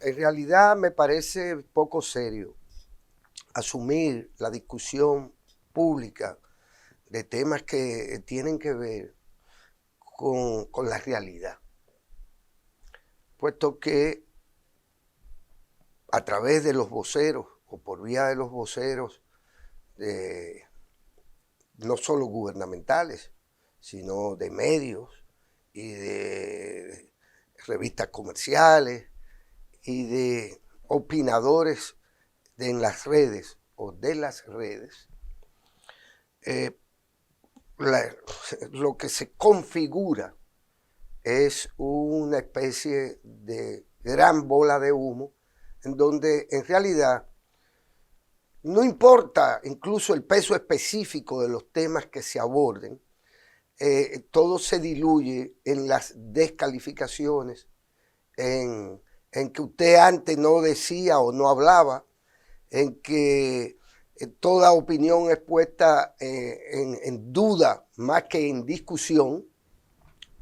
En realidad me parece poco serio asumir la discusión pública de temas que tienen que ver con la realidad, puesto que a través de los voceros o por vía de los voceros, no solo gubernamentales, sino de medios y de revistas comerciales y de opinadores en las redes o de las redes, lo que se configura es una especie de gran bola de humo en donde en realidad no importa incluso el peso específico de los temas que se aborden, todo se diluye en las descalificaciones, en que usted antes no decía o no hablaba, en que toda opinión es puesta en duda más que en discusión,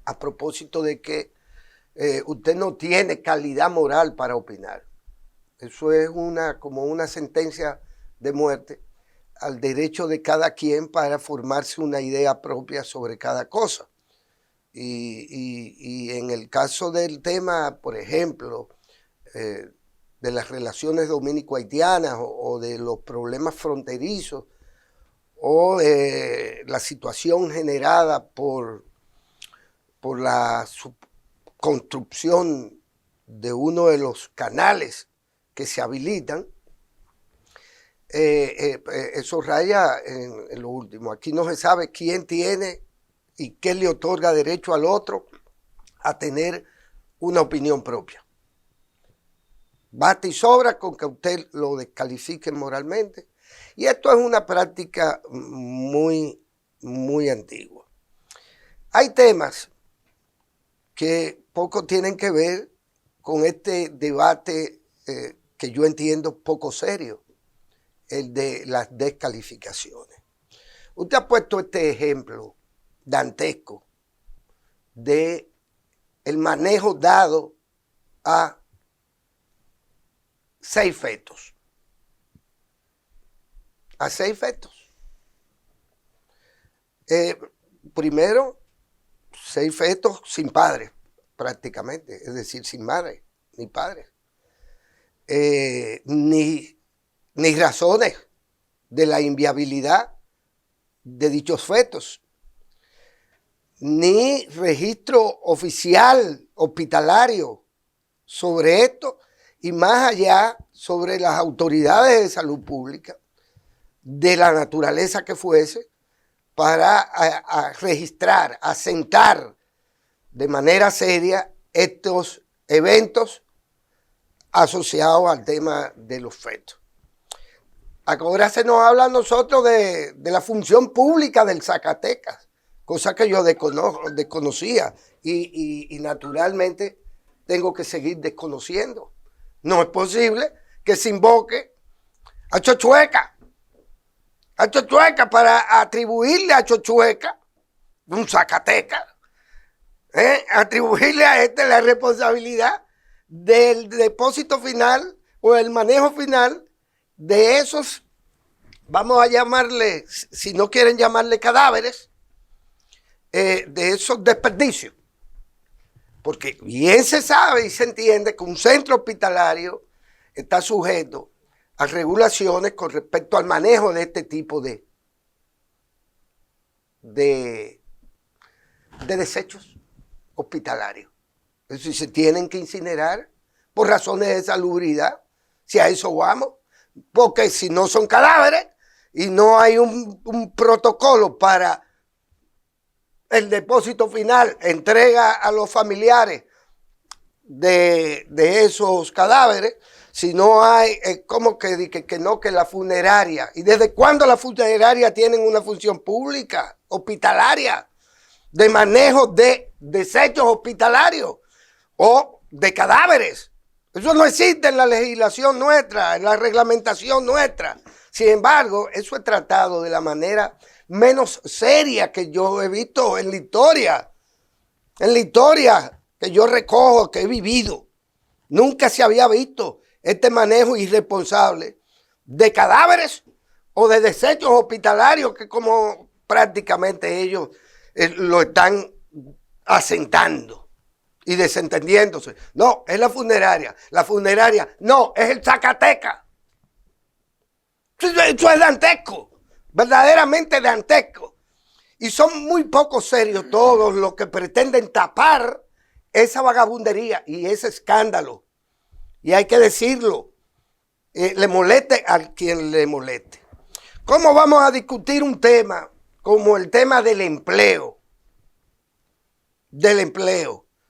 a propósito de que usted no tiene calidad moral para opinar. Eso es como una sentencia de muerte al derecho de cada quien para formarse una idea propia sobre cada cosa. Y en el caso del tema, por ejemplo, de las relaciones dominico-haitianas o de los problemas fronterizos o de la situación generada por la construcción de uno de los canales que se habilitan, eso raya en lo último. Aquí no se sabe quién tiene y qué le otorga derecho al otro a tener una opinión propia. Basta y sobra con que usted lo descalifique moralmente. Y esto es una práctica muy, muy antigua. Hay temas que poco tienen que ver con este debate que yo entiendo poco serio, el de las descalificaciones. Usted ha puesto este ejemplo dantesco de el manejo dado a 6 fetos. A 6 fetos. Primero, 6 fetos sin padre, prácticamente, es decir, sin madre ni padre. Ni razones de la inviabilidad de dichos fetos, ni registro oficial hospitalario sobre esto, y más allá sobre las autoridades de salud pública, de la naturaleza que fuese, para a registrar, asentar de manera seria estos eventos asociados al tema de los fetos. Ahora se nos habla a nosotros de la función pública del Zacatecas, cosa que yo desconocía y naturalmente tengo que seguir desconociendo. No es posible que se invoque a Chochueca para atribuirle a Chochueca, un Zacatecas, atribuirle a la responsabilidad del depósito final o el manejo final de esos, vamos a llamarle, si no quieren llamarle cadáveres, de esos desperdicios. Porque bien se sabe y se entiende que un centro hospitalario está sujeto a regulaciones con respecto al manejo de este tipo de desechos hospitalarios. Es decir, se tienen que incinerar por razones de salubridad, si a eso vamos, porque si no son cadáveres y no hay un protocolo para el depósito final, entrega a los familiares de esos cadáveres, si no hay, ¿cómo que no? Que la funeraria, ¿y desde cuándo las funerarias tienen una función pública, hospitalaria, de manejo de desechos hospitalarios o de cadáveres? Eso no existe en la legislación nuestra, en la reglamentación nuestra. Sin embargo, eso es tratado de la manera menos seria que yo he visto en la historia que yo recojo, que he vivido. Nunca se había visto este manejo irresponsable de cadáveres o de desechos hospitalarios que como prácticamente ellos lo están asentando y desentendiéndose. No, es la funeraria. La funeraria, no, es el Zacatecas. Eso es dantesco, verdaderamente dantesco. Y son muy poco serios todos los que pretenden tapar esa vagabundería y ese escándalo. Y hay que decirlo, le moleste a quien le moleste. ¿Cómo vamos a discutir un tema como el tema del empleo?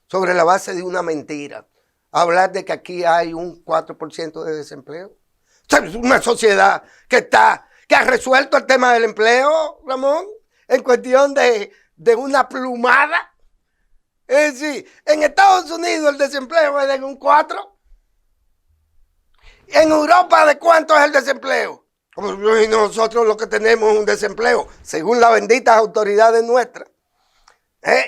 Sobre la base de una mentira. Hablar de que aquí hay un 4% de desempleo. O sea, es una sociedad que ha resuelto el tema del empleo, Ramón, en cuestión de una plumada. Es decir, en Estados Unidos el desempleo es de un 4%. En Europa, ¿de cuánto es el desempleo? Y nosotros lo que tenemos es un desempleo, según las benditas autoridades nuestras,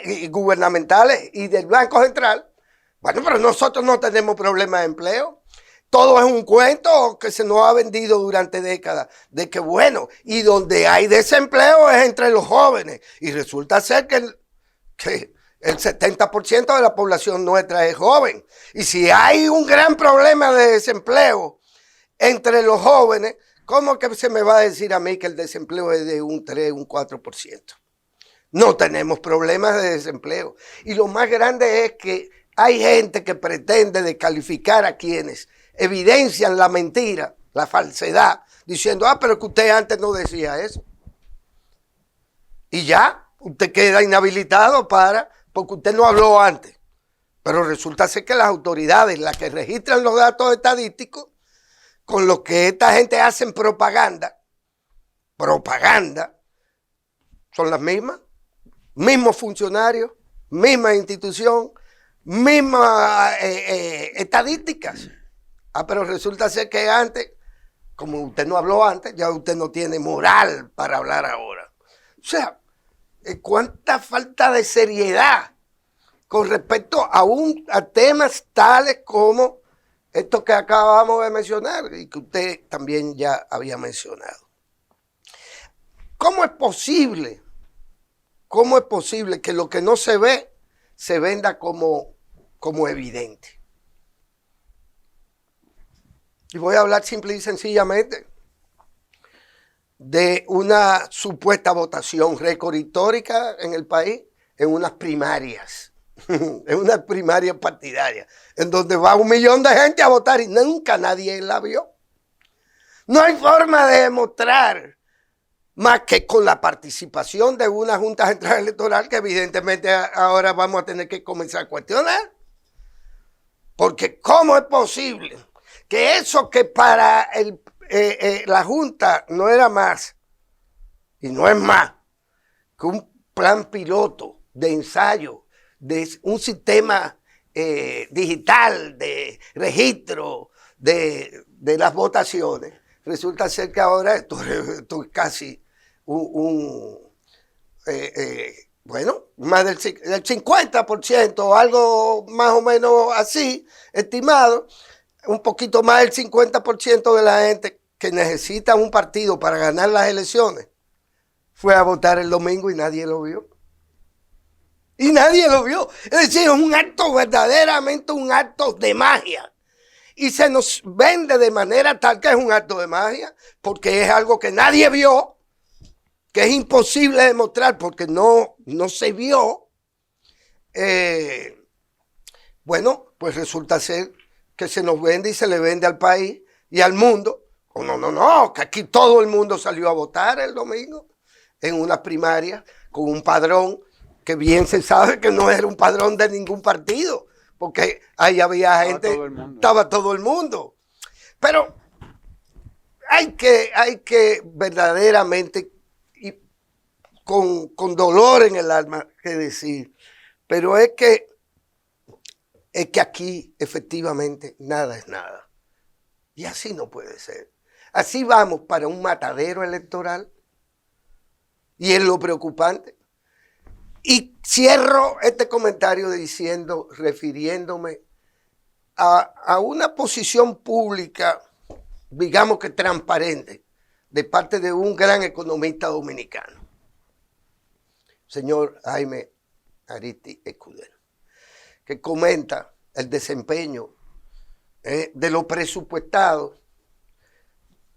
y gubernamentales y del Banco Central. Bueno, pero nosotros no tenemos problemas de empleo. Todo es un cuento que se nos ha vendido durante décadas, de que bueno, y donde hay desempleo es entre los jóvenes. Y resulta ser que el 70% de la población nuestra es joven. Y si hay un gran problema de desempleo entre los jóvenes, ¿cómo que se me va a decir a mí que el desempleo es de un 3, un 4%? No tenemos problemas de desempleo. Y lo más grande es que hay gente que pretende descalificar a quienes evidencian la mentira, la falsedad, diciendo, pero que usted antes no decía eso. Y ya, usted queda inhabilitado porque usted no habló antes. Pero resulta ser que las autoridades, las que registran los datos estadísticos, con los que esta gente hacen propaganda, son las mismas. Mismos funcionarios, misma institución, mismas estadísticas. Pero resulta ser que antes, como usted no habló antes, ya usted no tiene moral para hablar ahora. O sea, cuánta falta de seriedad con respecto a temas tales como estos que acabamos de mencionar y que usted también ya había mencionado. ¿Cómo es posible que lo que no se ve se venda como evidente? Y voy a hablar simple y sencillamente de una supuesta votación récord histórica en el país en unas primarias, en unas primarias partidarias, en donde va 1 millón de gente a votar y nunca nadie la vio. No hay forma de demostrar más que con la participación de una Junta Central Electoral que evidentemente ahora vamos a tener que comenzar a cuestionar. Porque ¿cómo es posible que eso que para la Junta no era más, y no es más, que un plan piloto de ensayo, de un sistema digital de registro de las votaciones, resulta ser que ahora esto es casi bueno, más del 50%, algo más o menos así, estimado, un poquito más del 50% de la gente que necesita un partido para ganar las elecciones, fue a votar el domingo y nadie lo vio. Y nadie lo vio. Es decir, es un acto, verdaderamente un acto de magia. Y se nos vende de manera tal que es un acto de magia, porque es algo que nadie vio, que es imposible demostrar porque no se vio. Bueno, pues resulta ser que se nos vende y se le vende al país y al mundo. Oh, no, que aquí todo el mundo salió a votar el domingo en una primaria con un padrón que bien se sabe que no era un padrón de ningún partido, porque ahí había gente, estaba todo el mundo. Pero hay que verdaderamente, y con dolor en el alma, que decir, pero es que aquí efectivamente nada es nada. Y así no puede ser. Así vamos para un matadero electoral. Y es lo preocupante. Y cierro este comentario refiriéndome a una posición pública, digamos que transparente, de parte de un gran economista dominicano, señor Jaime Aristi Escudero, que comenta el desempeño de lo presupuestado,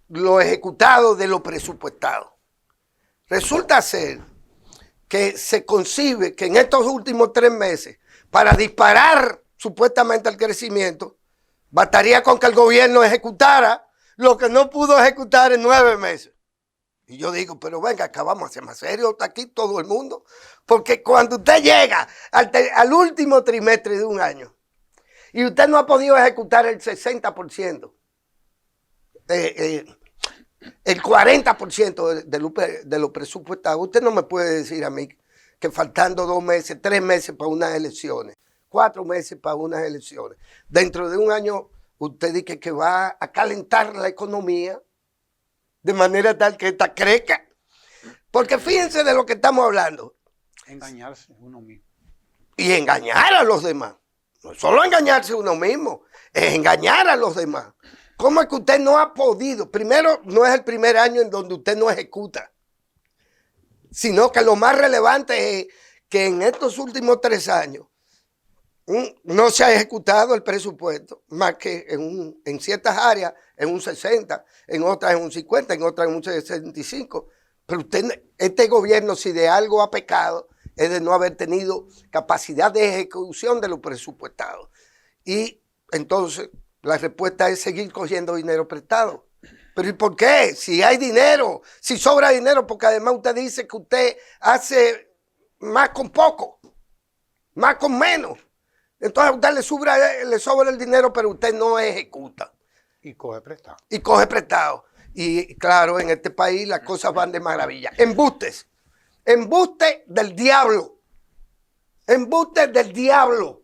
lo ejecutado de lo presupuestado. Resulta ser que se concibe que en estos últimos 3 meses, para disparar supuestamente el crecimiento, bastaría con que el gobierno ejecutara lo que no pudo ejecutar en 9 meses. Y yo digo, pero venga, acá vamos a ser más serios, está aquí todo el mundo. Porque cuando usted llega al último trimestre de un año y usted no ha podido ejecutar el 60%, el 40% de lo presupuestado, usted no me puede decir a mí que faltando 2 meses, 3 meses para unas elecciones, 4 meses para unas elecciones, dentro de un año usted dice que va a calentar la economía de manera tal que esta crezca. Porque fíjense de lo que estamos hablando. Engañarse uno mismo. Y engañar a los demás. No solo engañarse uno mismo, es engañar a los demás. ¿Cómo es que usted no ha podido? Primero, no es el primer año en donde usted no ejecuta, sino que lo más relevante es que en estos últimos 3 años no se ha ejecutado el presupuesto, más que en ciertas áreas en un 60, en otras en un 50, en otras en un 65. Pero este gobierno, si de algo ha pecado, es de no haber tenido capacidad de ejecución de lo presupuestado. Y entonces la respuesta es seguir cogiendo dinero prestado. ¿Pero y por qué? Si hay dinero, si sobra dinero, porque además usted dice que usted hace más con poco, más con menos. Entonces a usted le sobra el dinero, pero usted no ejecuta. Y coge prestado. Y coge prestado. Y claro, en este país las cosas van de maravilla. Embustes. Embuste del diablo. Embuste del diablo.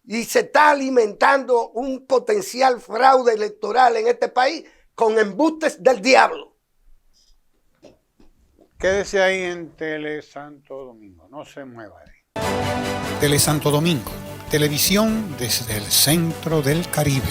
Y se está alimentando un potencial fraude electoral en este país con embustes del diablo. Quédese ahí en Tele Santo Domingo. No se mueva ahí. Tele Santo Domingo. Televisión desde el centro del Caribe.